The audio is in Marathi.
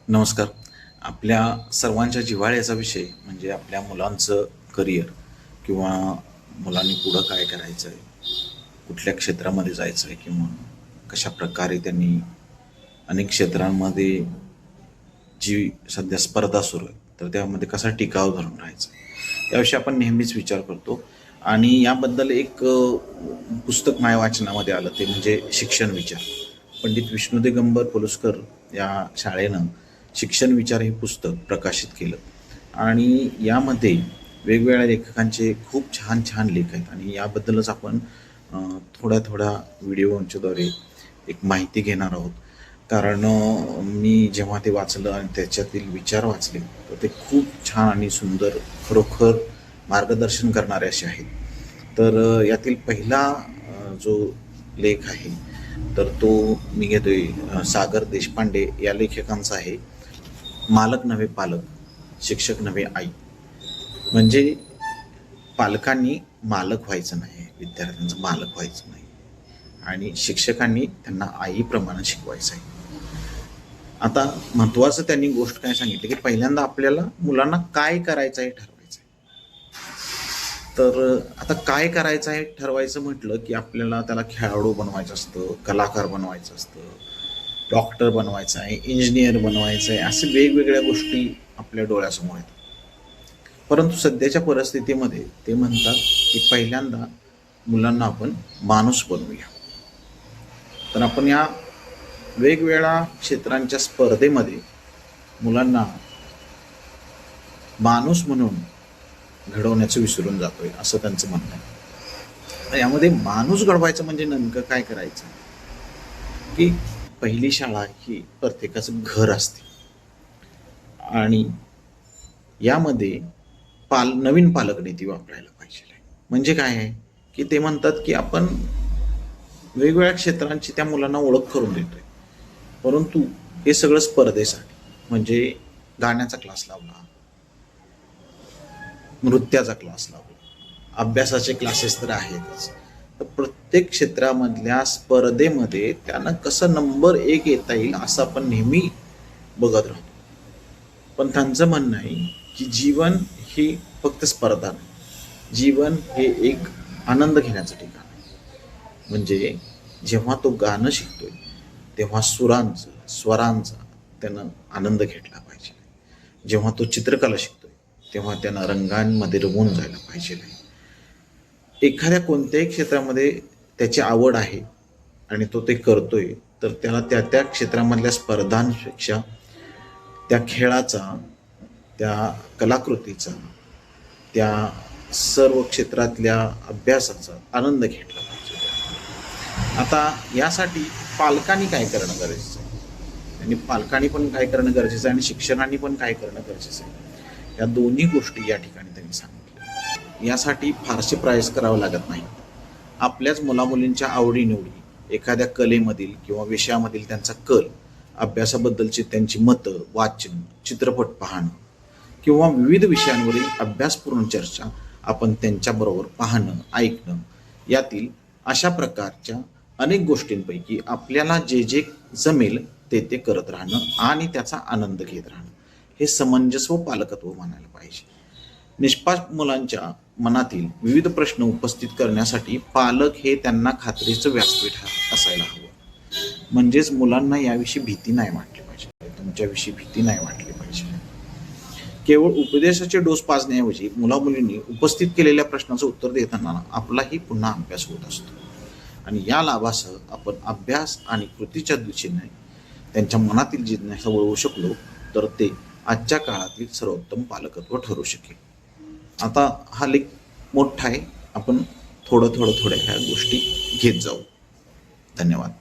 नमस्कार. आपल्या सर्वांच्या जिव्हाळ्याचा विषय म्हणजे आपल्या मुलांचं करिअर किंवा मुलांनी पुढं काय करायचं आहे, कुठल्या क्षेत्रामध्ये जायचं आहे किंवा कशाप्रकारे त्यांनी अनेक क्षेत्रांमध्ये जी सध्या स्पर्धा सुरू आहे, तर त्यामध्ये कसा टिकाव धरून राहायचा, याविषयी आपण नेहमीच विचार करतो. आणि याबद्दल एक पुस्तक माझ्या वाचनामध्ये आलं, ते म्हणजे शिक्षण विचार. पंडित विष्णू दिगंबर पलुसकर या शाळेनं शिक्षण विचार हे पुस्तक प्रकाशित केलं. आणि यामध्ये वेगवेगळ्या लेखकांचे खूप छान छान लेख आहेत आणि याबद्दलच आपण थोड्या थोड्या व्हिडिओंच्याद्वारे एक माहिती घेणार आहोत. कारण मी जेव्हा ते वाचलं आणि त्याच्यातील विचार वाचले तर ते खूप छान आणि सुंदर, खरोखर मार्गदर्शन करणारे असे आहेत. तर यातील पहिला जो लेख आहे तर तो मी घेतोय सागर देशपांडे या लेखकांचा आहे. मालक नव्हे पालक, शिक्षक नव्हे आई. म्हणजे पालकांनी मालक व्हायचं नाही, विद्यार्थ्यांचं मालक व्हायचं नाही, आणि शिक्षकांनी त्यांना आईप्रमाणे शिकवायचं आहे. आता महत्त्वाचं त्यांनी गोष्ट काय सांगितली की पहिल्यांदा आपल्याला मुलांना काय करायचं आहे ठरवायचं आहे. तर आता काय करायचं आहे ठरवायचं म्हटलं की आपल्याला त्याला खेळाडू बनवायचं असतं, कलाकार बनवायचं असतं, डॉक्टर बनवायचं आहे, इंजिनियर बनवायचं आहे, असे वेगवेगळ्या गोष्टी आपल्या डोळ्यासमोर येतात. परंतु सध्याच्या परिस्थितीमध्ये ते म्हणतात की पहिल्यांदा मुलांना आपण माणूस बनवूया. तर आपण या वेगवेगळ्या क्षेत्रांच्या स्पर्धेमध्ये मुलांना माणूस म्हणून घडवण्याचं विसरून जातोय, असं त्यांचं म्हणणं आहे. यामध्ये माणूस घडवायचं म्हणजे नेमकं काय करायचं की पहिली शाळा ही प्रत्येकाचं घर असते आणि यामध्ये नवीन पालक नीती वापरायला पाहिजे. म्हणजे काय आहे की ते म्हणतात की आपण वेगवेगळ्या क्षेत्रांची त्या मुलांना ओळख करून देतोय, परंतु हे सगळं स्पर्धेसाठी. म्हणजे गाण्याचा क्लास लावला, नृत्याचा क्लास लावला, अभ्यासाचे क्लासेस तर आहेतच, तर प्रत्येक क्षेत्रामधल्या स्पर्धेमध्ये त्यांना कसं नंबर 1 येता येईल असं आपण नेहमी बघत राहतो. पण त्यांचं म्हणणं आहे की जीवन ही फक्त स्पर्धा नाही, जीवन हे एक आनंद घेण्याचं ठिकाण आहे. म्हणजे जेव्हा तो गाणं शिकतोय तेव्हा सुरांचा, स्वरांचा त्यानं आनंद घेतला पाहिजे. जेव्हा तो चित्रकला शिकतोय तेव्हा त्यानं रंगांमध्ये रमून जायला पाहिजे. एखाद्या कोणत्याही क्षेत्रामध्ये त्याची आवड आहे आणि तो ते करतोय तर त्याला त्या त्या क्षेत्रामधल्या स्पर्धांपेक्षा त्या खेळाचा, त्या कलाकृतीचा, त्या सर्व क्षेत्रातल्या अभ्यासाचा आनंद घेतला पाहिजे. आता यासाठी पालकांनी काय करणं गरजेचं आहे, आणि पालकांनी पण काय करणं गरजेचं आहे आणि शिक्षकांनी पण काय करणं गरजेचं आहे, या दोन्ही गोष्टी या ठिकाणी त्यांनी सांगितल्या. यासाठी फारसे प्रयास करावे लागत नाही. आपल्याच मुलामुलींच्या आवडीनिवडी, एखाद्या कलेमधील किंवा विषयामधील त्यांचा कल, अभ्यासाबद्दलची त्यांची मतं, वाचन, चित्रपट पाहणं किंवा विविध विषयांवरील अभ्यासपूर्ण चर्चा आपण त्यांच्याबरोबर पाहणं, ऐकणं, यातील अशा प्रकारच्या अनेक गोष्टींपैकी आपल्याला जे जे जमेल ते ते करत राहणं आणि त्याचा आनंद घेत राहणं, हे समंजस व पालकत्व मानायला पाहिजे. निष्पाप मुलांच्या मनातील विविध प्रश्न उपस्थित करण्यासाठी पालक हे त्यांना खात्रीचं व्यासपीठ असायला हवं. म्हणजेच मुलांना याविषयी भीती नाही वाटली पाहिजे, तुमच्याविषयी भीती नाही वाटली पाहिजे. केवळ उपदेशाचे डोस पाजण्याऐवजी मुलामुलींनी उपस्थित केलेल्या प्रश्नाचं उत्तर देताना आपलाही पुन्हा अभ्यास होत असतो. आणि या लाभासह आपण अभ्यास आणि कृतीच्या दिशेने त्यांच्या मनातील जिज्ञासा वळवू शकलो तर ते आजच्या काळातील सर्वोत्तम पालकत्व ठरू शकेल. आता हा लेख मोठा आहे, आपण थोड्या ह्या गोष्टी घेत जाऊ. धन्यवाद.